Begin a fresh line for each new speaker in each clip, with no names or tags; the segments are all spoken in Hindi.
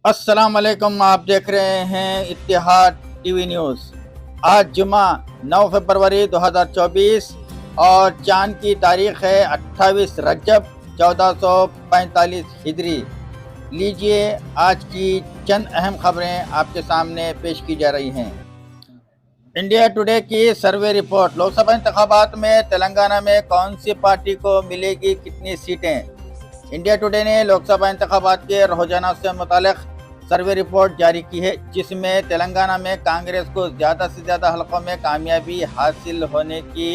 अस्सलाम वालेकुम। आप देख रहे हैं इत्तेहाद टीवी न्यूज़। आज जुमा 9 फरवरी 2024 और चांद की तारीख है 28 रजब 1445 हिजरी। लीजिए आज की चंद अहम खबरें आपके सामने पेश की जा रही हैं। इंडिया टुडे की सर्वे रिपोर्ट। लोकसभा इंतखाबात में तेलंगाना में कौन सी पार्टी को मिलेगी कितनी सीटें। इंडिया टुडे ने लोकसभा इंतखाबात के रोजाना से मुतालिक सर्वे रिपोर्ट जारी की है, जिसमें तेलंगाना में कांग्रेस को ज़्यादा से ज़्यादा हलकों में कामयाबी हासिल होने की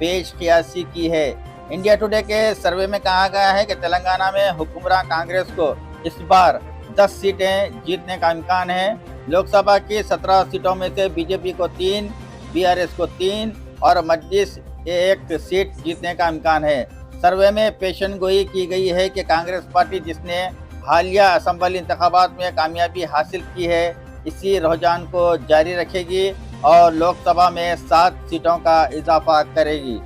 पेश क़ियासी की है। इंडिया टुडे के सर्वे में कहा गया है कि तेलंगाना में हुक्मरान कांग्रेस को इस बार 10 सीटें जीतने का इम्कान है। लोकसभा की 17 सीटों में से बीजेपी को 3, बीआरएस को 3 और मजलिस 1 सीट जीतने का इम्कान है। सर्वे में पेशन गोई की गई है कि कांग्रेस पार्टी, जिसने हालिया असम्बली इंतखाबात में कामयाबी हासिल की है, इसी रुझान को जारी रखेगी और लोकसभा में 7 सीटों का इजाफा करेगी।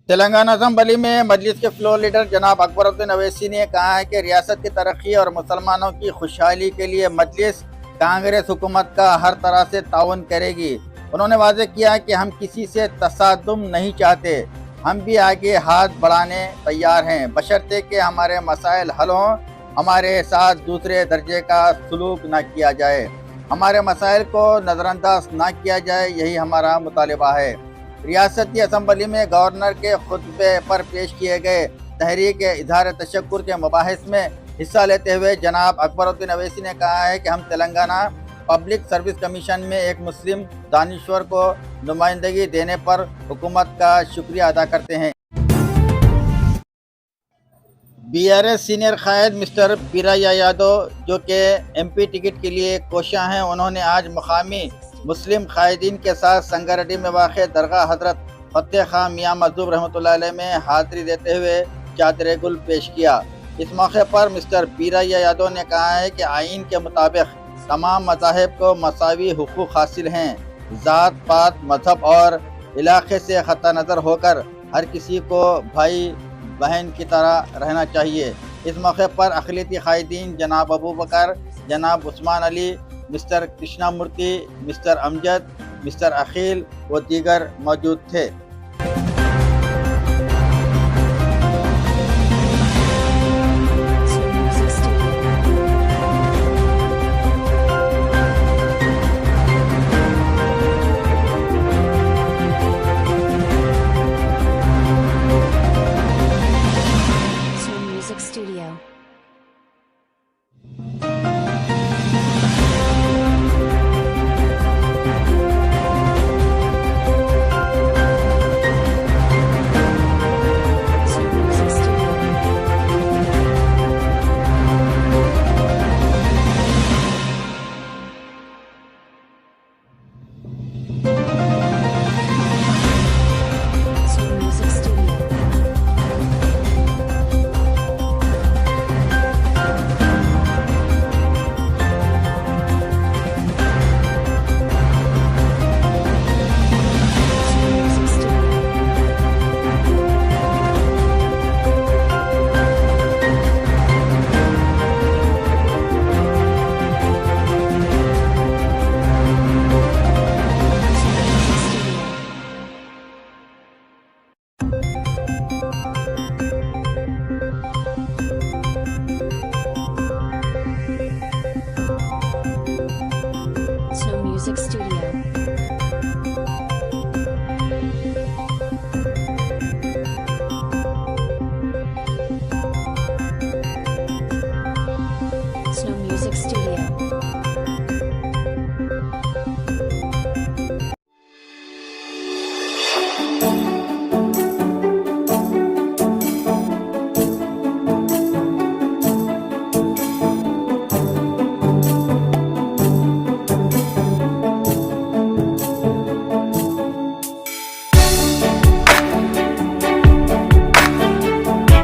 तेलंगाना असम्बली में मजलिस के फ्लोर लीडर जनाब अकबरुद्दीन अवैसी ने कहा है कि रियासत की तरक्की और मुसलमानों की खुशहाली के लिए मजलिस कांग्रेस हुकूमत का हर तरह से ताउन करेगी। उन्होंने वाज़ेह किया कि हम किसी से तसादुम नहीं चाहते, हम भी आगे हाथ बढ़ाने तैयार हैं, बशर्ते कि हमारे मसाइल हल हों, हमारे साथ दूसरे दर्जे का सलूक ना किया जाए, हमारे मसाइल को नज़रअंदाज ना किया जाए, यही हमारा मुतालिबा है। रियासती असम्बली में गवर्नर के खुतबे पर पेश किए गए तहरीक इज़हार तशक्कुर के मुबाहिस में हिस्सा लेते हुए जनाब अकबरुद्दीन अवैसी ने कहा है कि हम तेलंगाना पब्लिक सर्विस कमीशन में एक मुस्लिम दानिश्वर को नुमाइंदगी देने पर हुकूमत का शुक्रिया अदा करते हैं। बीआरएस सीनियर कायद मिस्टर पीराया यादव, जो कि एमपी टिकट के लिए कोशां हैं, उन्होंने आज मुकामी मुस्लिम कायदीन के साथ संगारेड्डी में वाक़ दरगाह हज़रत फतेह खां मियाँ मजदूब रहमतुल्लाह अलैह में हाज़िरी देते हुए चादर गुल पेश किया। इस मौके पर मिस्टर पीराया यादव ने कहा है कि आइन के मुताबिक तमाम मज़ाहिब को मसावी हुकूक हासिल हैं। ज़ात पात मजहब और इलाके से ख़त्ता नज़र होकर हर किसी को भाई बहन की तरह रहना चाहिए। इस मौके पर अक़लियती कायदीन जनाब अबू बकर, जनाब Usman Ali, mister Krishnamurthy, mister Amjad, mister Akhil व दीगर मौजूद थे।
Music Studio. Snow Music Studio.